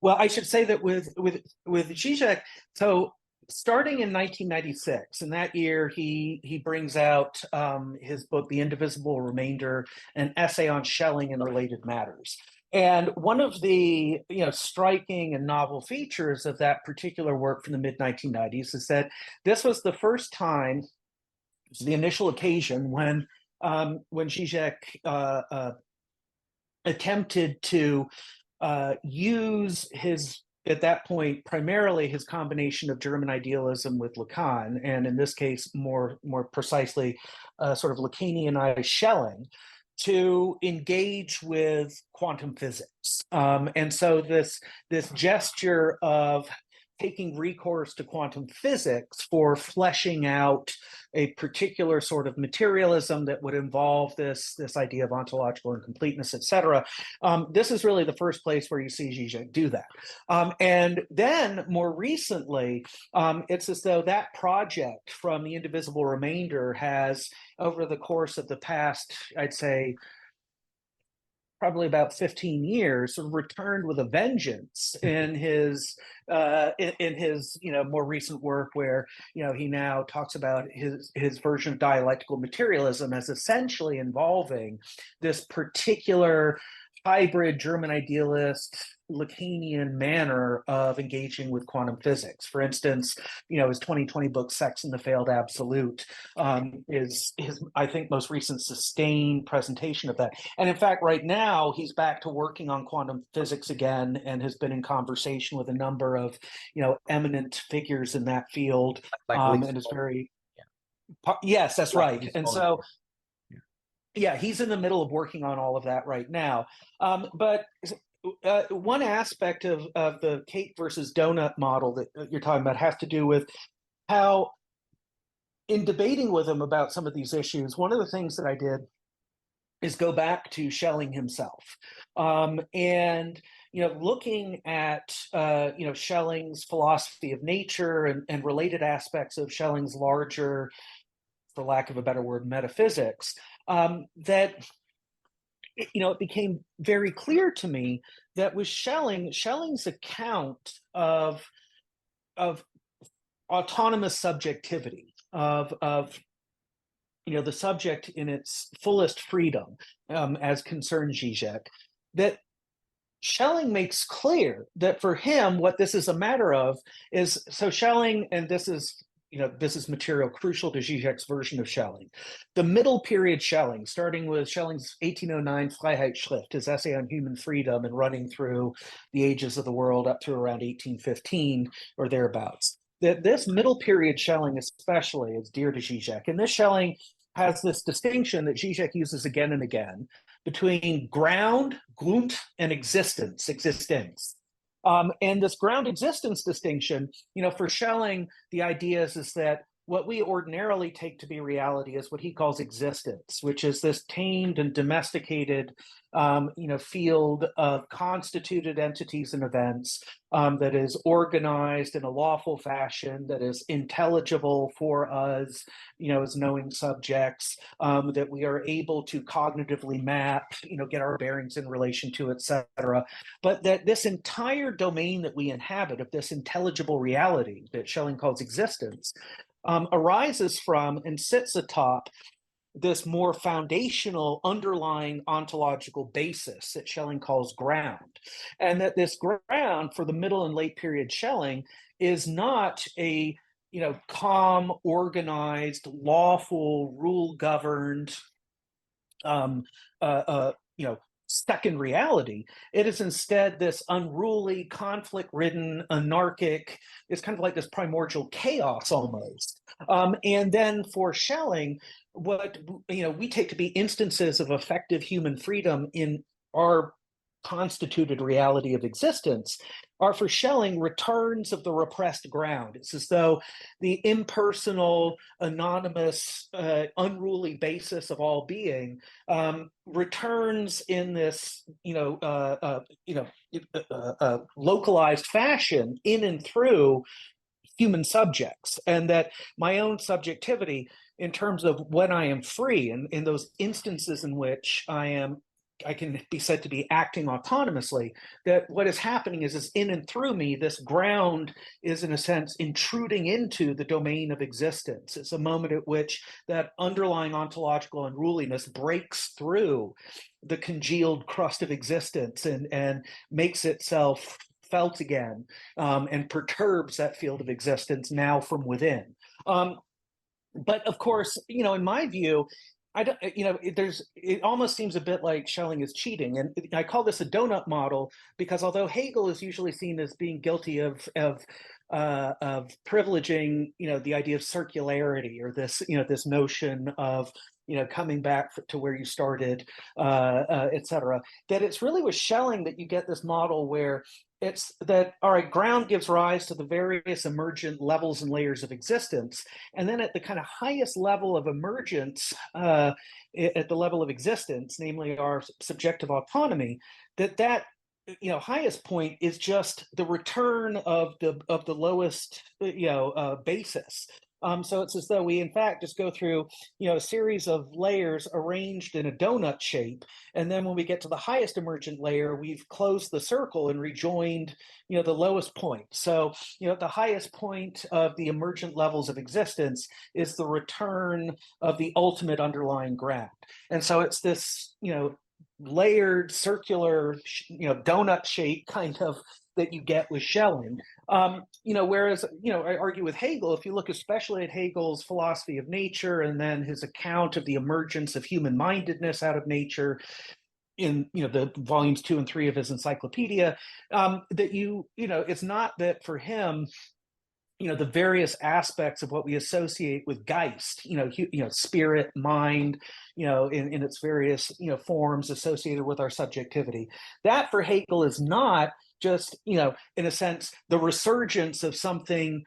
Well, I should say that with Žižek, so starting in 1996, in that year, he brings out his book, The Indivisible Remainder, an essay on Schelling and related matters. And one of the striking and novel features of that particular work from the mid 1990s is that this was the first time, the initial occasion when Žižek attempted to use his, at that point, primarily his combination of German idealism with Lacan, and in this case, more precisely, sort of Lacanianized Schelling, to engage with quantum physics. And so this gesture of taking recourse to quantum physics for fleshing out a particular sort of materialism that would involve this idea of ontological incompleteness, et cetera. This is really the first place where you see Žižek do that. And then more recently, it's as though that project from The Indivisible Remainder has, over the course of the past, I'd say, probably about 15 years, sort of returned with a vengeance in his more recent work, where he now talks about his version of dialectical materialism as essentially involving this particular hybrid German idealist Lacanian manner of engaging with quantum physics. For instance, his 2020 book Sex and the Failed Absolute is his, I think, most recent sustained presentation of that. And in fact, right now he's back to working on quantum physics again, and has been in conversation with a number of eminent figures in that field, and is very yes, that's right. And so yeah, he's in the middle of working on all of that right now. But one aspect of the cake versus donut model that you're talking about has to do with how, in debating with him about some of these issues, one of the things that I did is go back to Schelling himself, and looking at Schelling's philosophy of nature and related aspects of Schelling's larger, for lack of a better word, metaphysics. That it became very clear to me that with Schelling's account of autonomous subjectivity, of the subject in its fullest freedom, as concerns Žižek, that Schelling makes clear that for him, what this is a matter of is, so Schelling, and this is material crucial to Žižek's version of Schelling. The middle period Schelling, starting with Schelling's 1809 Freiheitsschrift, his essay on human freedom, and running through the ages of the world up to around 1815 or thereabouts. That this middle period Schelling especially is dear to Žižek. And this Schelling has this distinction that Žižek uses again and again between ground, Grund, and existence, existence. And this ground existence distinction, for Schelling, the idea is that what we ordinarily take to be reality is what he calls existence, which is this tamed and domesticated, field of constituted entities and events that is organized in a lawful fashion, that is intelligible for us, as knowing subjects, that we are able to cognitively map, get our bearings in relation to, etc. But that this entire domain that we inhabit of this intelligible reality that Schelling calls existence arises from and sits atop this more foundational underlying ontological basis that Schelling calls ground. And that this ground for the middle and late period Schelling is not a calm, organized, lawful, rule-governed second reality. It is instead this unruly, conflict-ridden, anarchic, it's kind of like this primordial chaos almost. And then for Schelling, what we take to be instances of effective human freedom in our constituted reality of existence are, for Schelling, returns of the repressed ground. It's as though the impersonal, anonymous, unruly basis of all being returns in this, localized fashion in and through human subjects, and that my own subjectivity, in terms of when I am free, and in those instances in which I am I can be said to be acting autonomously, that what is happening is in and through me, this ground is in a sense intruding into the domain of existence. It's a moment at which that underlying ontological unruliness breaks through the congealed crust of existence and makes itself felt again, and perturbs that field of existence now from within. But of course, in my view, I don't, it almost seems a bit like Schelling is cheating. And I call this a donut model because although Hegel is usually seen as being guilty of privileging, the idea of circularity, or this notion of, coming back to where you started, et cetera, that it's really with Schelling that you get this model where it's that, all right, ground gives rise to the various emergent levels and layers of existence. And then at the kind of highest level of emergence, at the level of existence, namely our subjective autonomy, that highest point is just the return of the lowest, basis. So it's as though we, in fact, just go through, a series of layers arranged in a donut shape. And then when we get to the highest emergent layer, we've closed the circle and rejoined, the lowest point. So, the highest point of the emergent levels of existence is the return of the ultimate underlying ground. And so it's this, layered, circular, donut shape kind of that you get with Schelling. Whereas, I argue with Hegel, if you look especially at Hegel's philosophy of nature and then his account of the emergence of human-mindedness out of nature in, the volumes 2 and 3 of his encyclopedia, that it's not that for him, the various aspects of what we associate with Geist, spirit, mind, in its various, forms associated with our subjectivity. That for Hegel is not just, in a sense, the resurgence of something,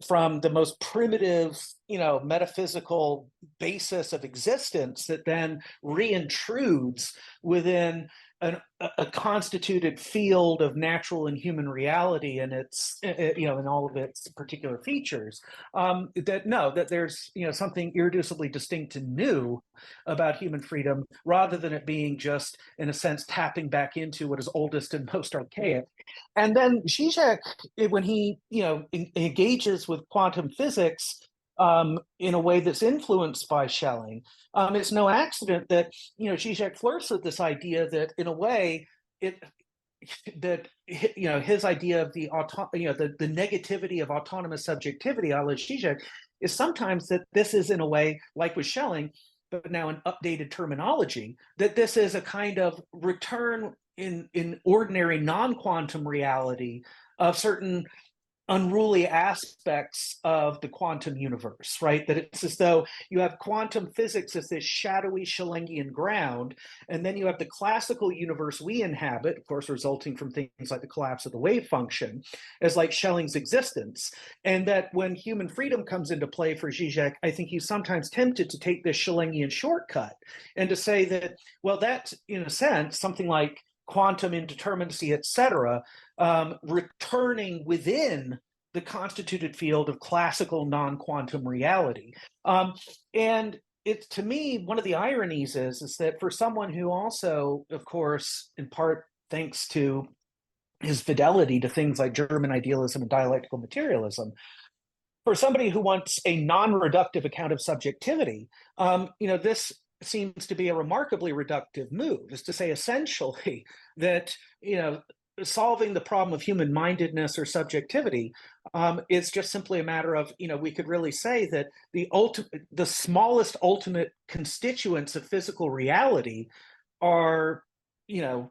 from the most primitive, metaphysical basis of existence that then reintrudes within a constituted field of natural and human reality and its, in all of its particular features. That there's, something irreducibly distinct and new about human freedom, rather than it being just, in a sense, tapping back into what is oldest and most archaic. And then Žižek, when he, engages with quantum physics, in a way that's influenced by Schelling, it's no accident that Žižek flirts with this idea that, in a way, his idea of the negativity of autonomous subjectivity, a la Žižek, is sometimes that this is, in a way, like with Schelling, but now an updated terminology, that this is a kind of return in ordinary non-quantum reality of certain unruly aspects of the quantum universe, right? That it's as though you have quantum physics as this shadowy Schellingian ground, and then you have the classical universe we inhabit, of course, resulting from things like the collapse of the wave function, as like Schelling's existence. And that when human freedom comes into play for Žižek, I think he's sometimes tempted to take this Schellingian shortcut and to say that, well, that's, in a sense, something like quantum indeterminacy, et cetera, returning within the constituted field of classical non-quantum reality. And it's, to me, one of the ironies is that for someone who also, of course, in part thanks to his fidelity to things like German idealism and dialectical materialism, for somebody who wants a non-reductive account of subjectivity, this seems to be a remarkably reductive move, is to say essentially that, solving the problem of human-mindedness or subjectivity is just simply a matter of, we could really say that the smallest ultimate constituents of physical reality are, in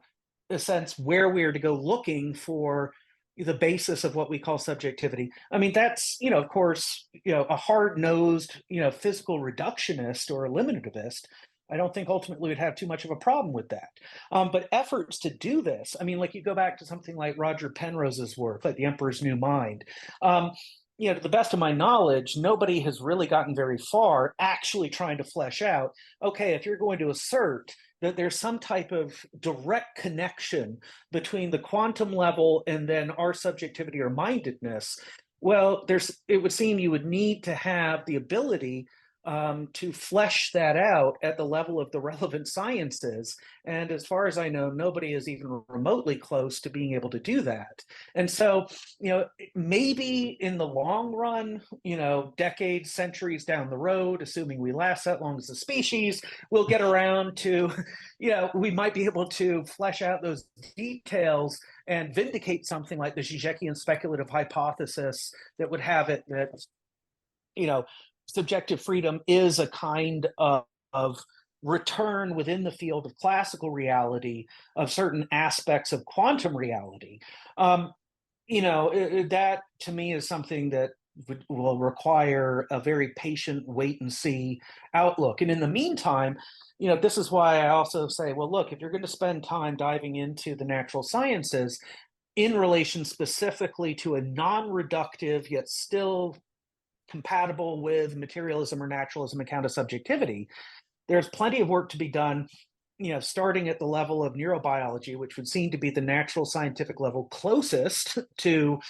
a sense, where we are to go looking for the basis of what we call subjectivity. I mean, that's, of course, a hard-nosed, physical reductionist or eliminativist, I don't think ultimately would have too much of a problem with that. But efforts to do this, I mean, like you go back to something like Roger Penrose's work, like The Emperor's New Mind. To the best of my knowledge, nobody has really gotten very far actually trying to flesh out, okay, if you're going to assert that there's some type of direct connection between the quantum level and then our subjectivity or mindedness, well, it would seem you would need to have the ability to flesh that out at the level of the relevant sciences. And as far as I know, nobody is even remotely close to being able to do that. And so, maybe in the long run, decades, centuries down the road, assuming we last that long as a species, we'll get around to, we might be able to flesh out those details and vindicate something like the Žižekian speculative hypothesis that would have it that, subjective freedom is a kind of return within the field of classical reality of certain aspects of quantum reality. That to me is something that will require a very patient wait and see outlook. And in the meantime, this is why I also say, well, look, if you're going to spend time diving into the natural sciences in relation specifically to a non-reductive yet still compatible with materialism or naturalism account of subjectivity, there's plenty of work to be done, starting at the level of neurobiology, which would seem to be the natural scientific level closest to,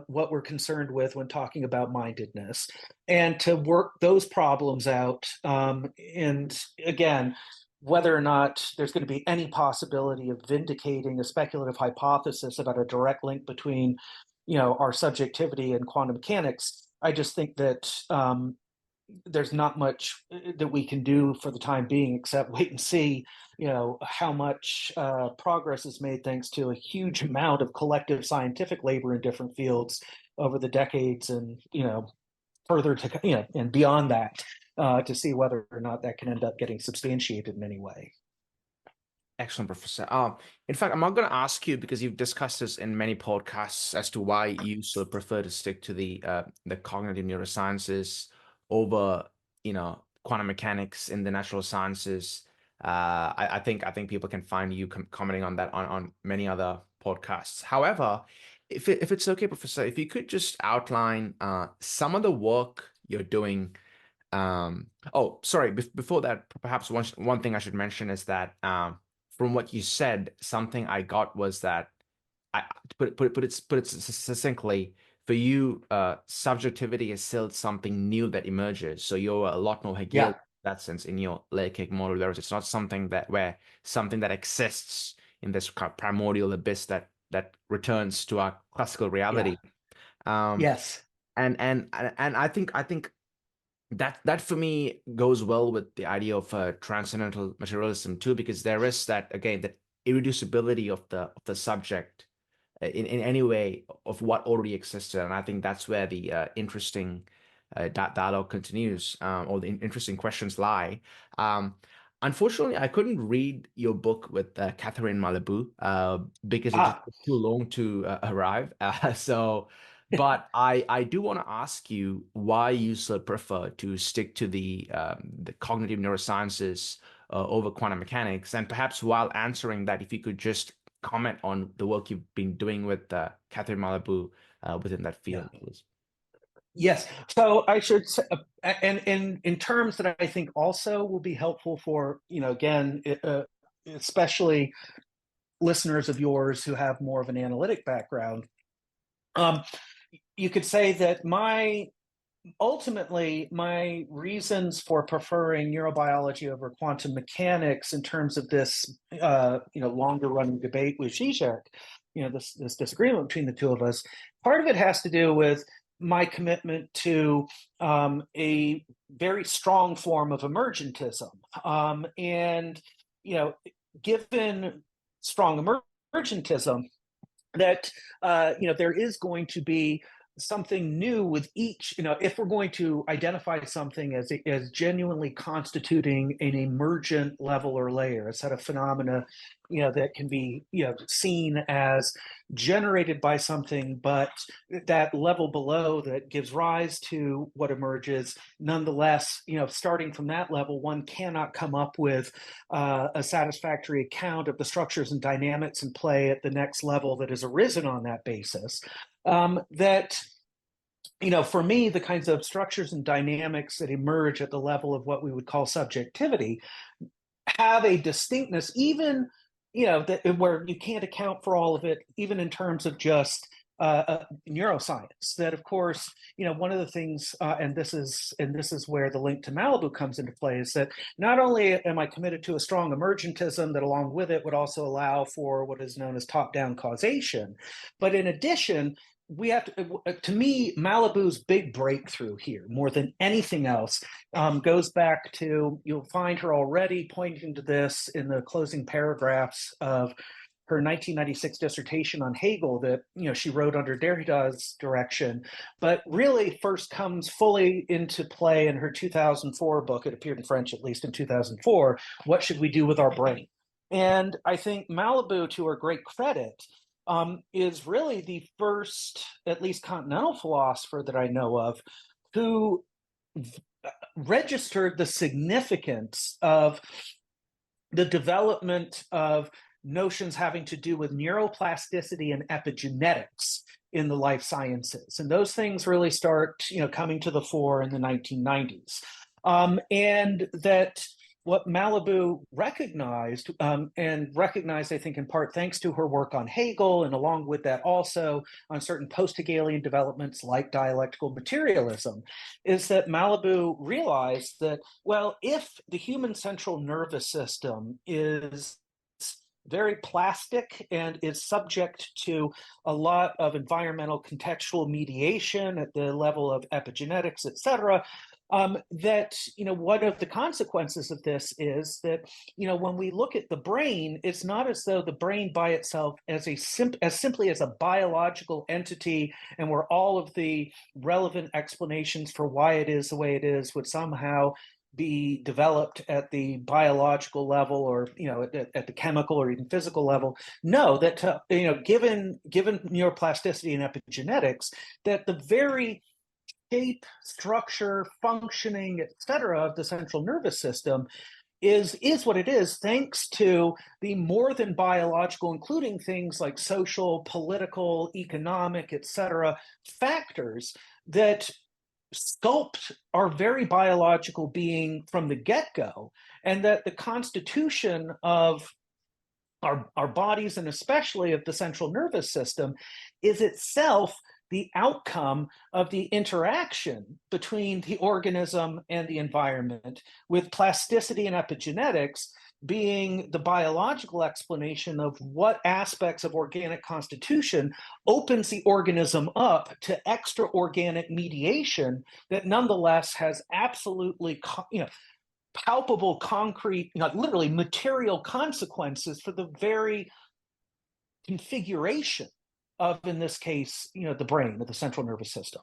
what we're concerned with when talking about mindedness, and to work those problems out. And again, whether or not there's going to be any possibility of vindicating a speculative hypothesis about a direct link between, our subjectivity and quantum mechanics, I just think that there's not much that we can do for the time being except wait and see, how much progress is made thanks to a huge amount of collective scientific labor in different fields over the decades, and further to and beyond that, to see whether or not that can end up getting substantiated in any way. Excellent, Professor. In fact, I'm not going to ask you, because you've discussed this in many podcasts, as to why you sort of prefer to stick to the cognitive neurosciences over, quantum mechanics in the natural sciences. I think people can find you commenting on that on many other podcasts. However, if it's okay, Professor, if you could just outline some of the work you're doing. Oh, sorry. Before that, perhaps one thing I should mention is that from what you said, something I got was that, to put it succinctly, for you, subjectivity is still something new that emerges. So you're a lot more Hegelian in that sense in your Leipzig model, whereas it's not something that exists in this kind of primordial abyss that returns to our classical reality. Yes. And I think that for me goes well with the idea of transcendental materialism too, because there is that, again, that irreducibility of the subject in any way of what already existed. And I think that's where the interesting dialogue continues, or the interesting questions lie. Unfortunately, I couldn't read your book with Catherine Malibu because it just took too long to arrive. But I do want to ask you why you still prefer to stick to the cognitive neurosciences over quantum mechanics, and perhaps while answering that, if you could just comment on the work you've been doing with Catherine Malibu within that field, please. Yes. So I should say, and in terms that I think also will be helpful for, again, especially listeners of yours who have more of an analytic background, you could say that ultimately my reasons for preferring neurobiology over quantum mechanics in terms of this, longer running debate with Žižek, this disagreement between the two of us, part of it has to do with my commitment to a very strong form of emergentism. And, given strong emergentism, that, there is going to be something new with each, if we're going to identify something as genuinely constituting an emergent level or layer, a set of phenomena, that can be, seen as generated by something, but that level below that gives rise to what emerges, nonetheless, starting from that level, one cannot come up with a satisfactory account of the structures and dynamics in play at the next level that has arisen on that basis. That, for me, the kinds of structures and dynamics that emerge at the level of what we would call subjectivity have a distinctness, even, that where you can't account for all of it, even in terms of just neuroscience. That, of course, one of the things, and this is where the link to Malibu comes into play, is that not only am I committed to a strong emergentism that, along with it, would also allow for what is known as top-down causation, but in addition, we have to me, Malibu's big breakthrough here, more than anything else, goes back to, you'll find her already pointing to this in the closing paragraphs of her 1996 dissertation on Hegel that she wrote under Derrida's direction, but really first comes fully into play in her 2004 book. It appeared in French, at least in 2004, What Should We Do with Our Brain? And I think Malibu, to her great credit, is really the first, at least continental philosopher that I know of, who registered the significance of the development of notions having to do with neuroplasticity and epigenetics in the life sciences. And those things really start, coming to the fore in the 1990s. And that what Malibu recognized, and recognized, I think, in part thanks to her work on Hegel, and along with that also on certain post-Hegelian developments like dialectical materialism, is that Malibu realized that, well, if the human central nervous system is very plastic and is subject to a lot of environmental contextual mediation at the level of epigenetics, et cetera, that one of the consequences of this is that when we look at the brain, it's not as though the brain by itself as simply as a biological entity, and where all of the relevant explanations for why it is the way it is would somehow be developed at the biological level, or at the chemical or even physical level. No, that given neuroplasticity and epigenetics, that the very shape, structure, functioning, et cetera, of the central nervous system is what it is, thanks to the more than biological, including things like social, political, economic, et cetera, factors that sculpt our very biological being from the get-go, and that the constitution of our bodies, and especially of the central nervous system, is itself the outcome of the interaction between the organism and the environment, with plasticity and epigenetics being the biological explanation of what aspects of organic constitution opens the organism up to extra-organic mediation that nonetheless has absolutely palpable, concrete, literally material consequences for the very configuration of, in this case, the brain, or the central nervous system.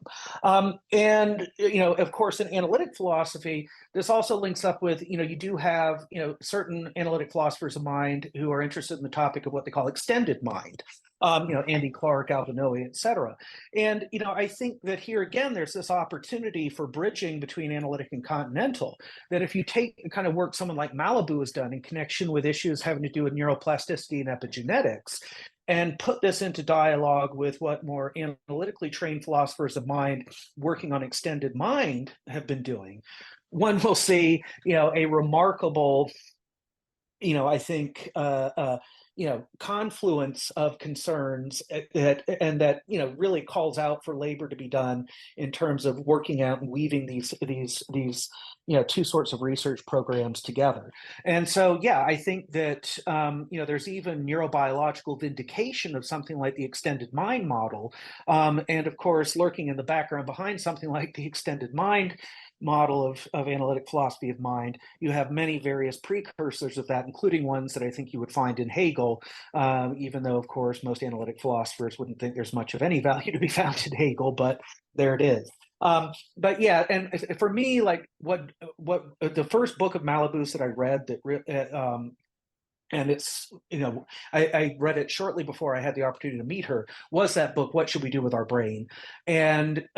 And, of course, in analytic philosophy, this also links up with, you do have, certain analytic philosophers of mind who are interested in the topic of what they call extended mind. Andy Clark, Alvin, et cetera. And, I think that here again, there's this opportunity for bridging between analytic and continental, that if you take the kind of work someone like Malibu has done in connection with issues having to do with neuroplasticity and epigenetics, and put this into dialogue with what more analytically trained philosophers of mind working on extended mind have been doing, one will see, a remarkable, I think, confluence of concerns that really calls out for labor to be done in terms of working out and weaving these two sorts of research programs together. And so, yeah, I think that there's even neurobiological vindication of something like the extended mind model, and of course, lurking in the background behind something like the extended mind model of analytic philosophy of mind, you have many various precursors of that, including ones that I think you would find in Hegel, even though, of course, most analytic philosophers wouldn't think there's much of any value to be found in Hegel, but there it is. But yeah, and for me, like what the first book of Malibu's that I read that and it's, I read it shortly before I had the opportunity to meet her, was that book, What Should We Do with Our Brain? And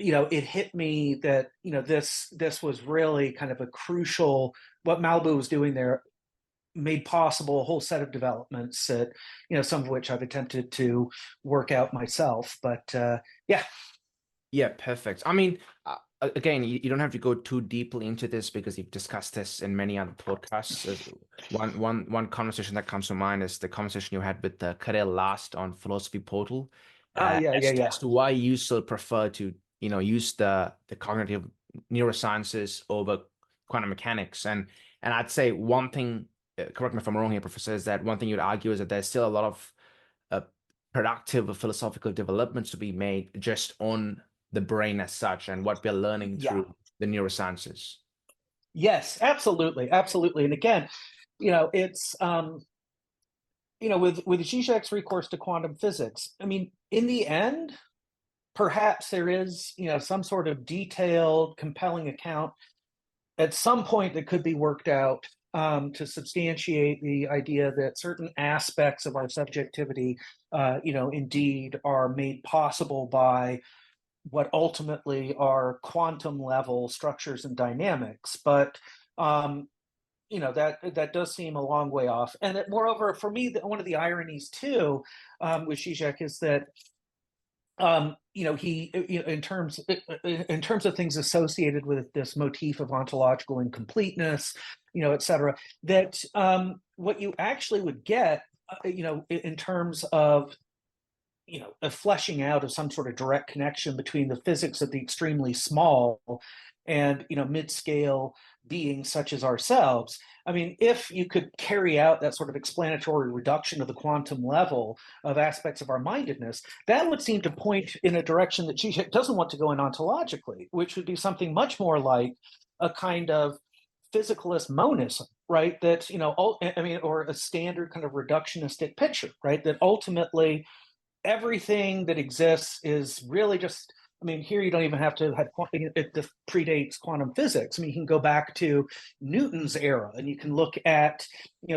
it hit me that this was really kind of a crucial, what Malibu was doing there made possible a whole set of developments that some of which I've attempted to work out myself. But yeah, perfect. I mean, again, you don't have to go too deeply into this because you've discussed this in many other podcasts. One conversation that comes to mind is the conversation you had with Karel last on Philosophy Portal, Yeah. as to why you still prefer to, use the cognitive neurosciences over quantum mechanics. And I'd say one thing, correct me if I'm wrong here, Professor, is that one thing you'd argue is that there's still a lot of uh, productive philosophical developments to be made just on the brain as such and what we're learning Yeah. through the neurosciences. Yes, absolutely. And again, it's with Žižek's recourse to quantum physics, I mean, in the end, perhaps there is, some sort of detailed, compelling account at some point that could be worked out to substantiate the idea that certain aspects of our subjectivity, indeed are made possible by what ultimately are quantum level structures and dynamics. But that does seem a long way off. And that, moreover, for me, one of the ironies too with Žižek is that he, in terms of things associated with this motif of ontological incompleteness, et cetera, that what you actually would get, in terms of a fleshing out of some sort of direct connection between the physics of the extremely small and mid-scale beings such as ourselves. I mean, if you could carry out that sort of explanatory reduction of the quantum level of aspects of our mindedness, that would seem to point in a direction that Žižek doesn't want to go in ontologically, which would be something much more like a kind of physicalist monism, right? That, or a standard kind of reductionistic picture, right? That ultimately everything that exists is really just, I mean, here you don't even have to have, it predates quantum physics. I mean, you can go back to Newton's era and you can look at,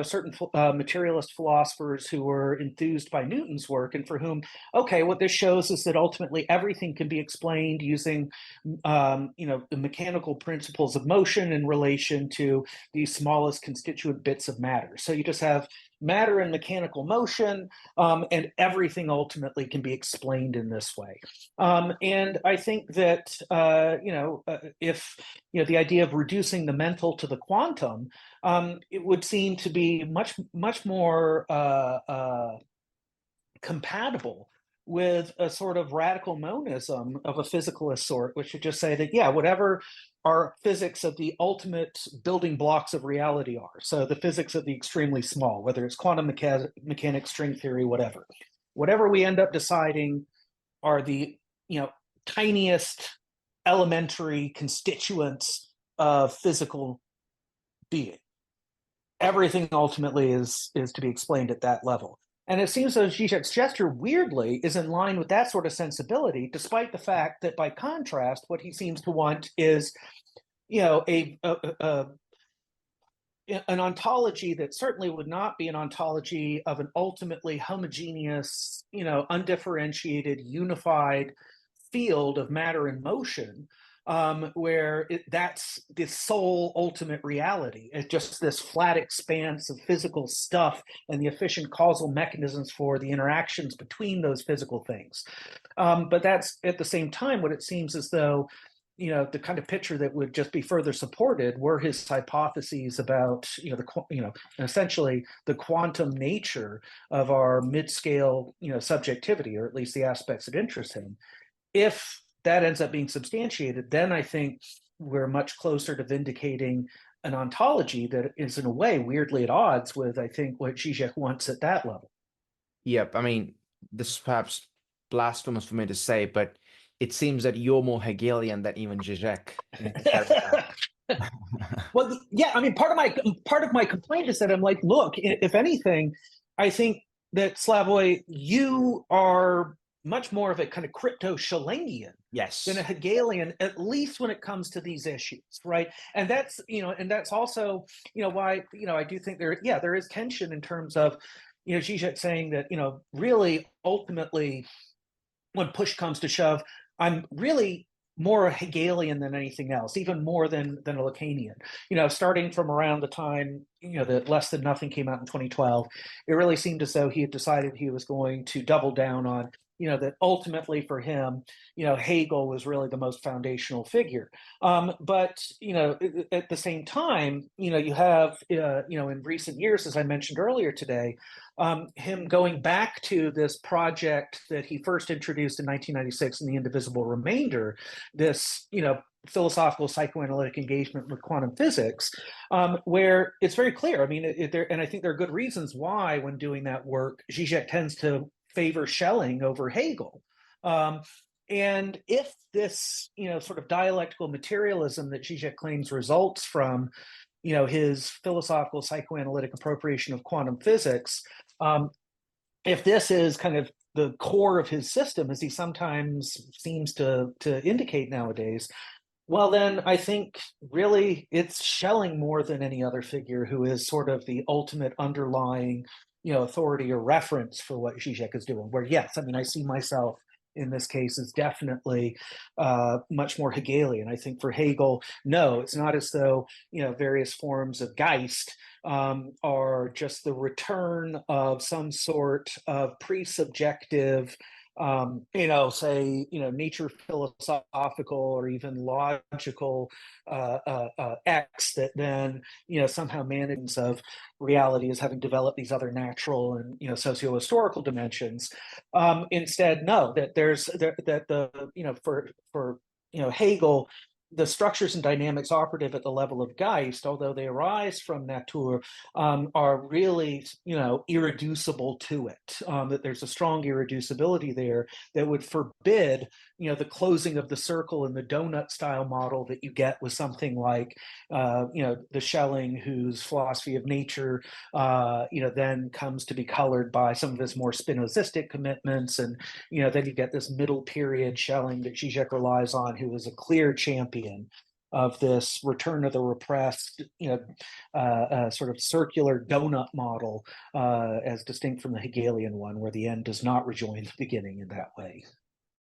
certain materialist philosophers who were enthused by Newton's work and for whom, okay, what this shows is that ultimately everything can be explained using, the mechanical principles of motion in relation to the smallest constituent bits of matter. So you just have matter and mechanical motion, and everything ultimately can be explained in this way. And I think that, if, the idea of reducing the mental to the quantum, it would seem to be much more compatible with a sort of radical monism of a physicalist sort, which would just say that, yeah, whatever our physics of the ultimate building blocks of reality are, so the physics of the extremely small, whether it's quantum mechanics, string theory, whatever we end up deciding are the, tiniest elementary constituents of physical being. Everything ultimately is to be explained at that level. And it seems as Žižek's gesture, weirdly, is in line with that sort of sensibility, despite the fact that, by contrast, what he seems to want is, an ontology that certainly would not be an ontology of an ultimately homogeneous, undifferentiated, unified field of matter and motion, where that's the sole ultimate reality. It's just this flat expanse of physical stuff and the efficient causal mechanisms for the interactions between those physical things. But that's at the same time what it seems as though, the kind of picture that would just be further supported were his hypotheses about, essentially the quantum nature of our mid-scale, subjectivity, or at least the aspects that interest him. If that ends up being substantiated, then I think we're much closer to vindicating an ontology that is in a way weirdly at odds with, I think, what Žižek wants at that level. Yep. I mean, this is perhaps blasphemous for me to say, but it seems that you're more Hegelian than even Žižek. Well, yeah, I mean, part of my complaint is that I'm like, look, if anything, I think that, Slavoj, you are much more of a kind of crypto-Schellingian than a Hegelian, at least when it comes to these issues, right? And that's, and that's also, why, I do think there is tension in terms of, Žižek saying that, really, ultimately, when push comes to shove, I'm really more a Hegelian than anything else, even more than a Lacanian. Starting from around the time, that Less Than Nothing came out in 2012, it really seemed as though he had decided he was going to double down on that ultimately for him, Hegel was really the most foundational figure. But at the same time, you have in recent years, as I mentioned earlier today, him going back to this project that he first introduced in 1996 in The Indivisible Remainder, this philosophical psychoanalytic engagement with quantum physics, where it's very clear. I mean, and I think there are good reasons why, when doing that work, Žižek tends to favor Schelling over Hegel. And if this, sort of dialectical materialism that Žižek claims results from, his philosophical psychoanalytic appropriation of quantum physics, if this is kind of the core of his system, as he sometimes seems to indicate nowadays, well, then I think really it's Schelling more than any other figure who is sort of the ultimate underlying, authority or reference for what Žižek is doing. Where, yes, I mean, I see myself in this case as definitely much more Hegelian. I think for Hegel, no, it's not as though, various forms of Geist are just the return of some sort of pre-subjective, say, nature philosophical or even logical X that then, somehow manages of reality as having developed these other natural and, socio-historical dimensions. Instead, no, that for Hegel, the structures and dynamics operative at the level of Geist, although they arise from Natur, are really, irreducible to it. That there's a strong irreducibility there that would forbid, the closing of the circle in the donut style model that you get with something like, the Schelling, whose philosophy of nature, then comes to be colored by some of his more Spinozistic commitments, and then you get this middle period Schelling that Žižek relies on, who is a clear champion of this return of the repressed, sort of circular donut model, as distinct from the Hegelian one, where the end does not rejoin the beginning in that way.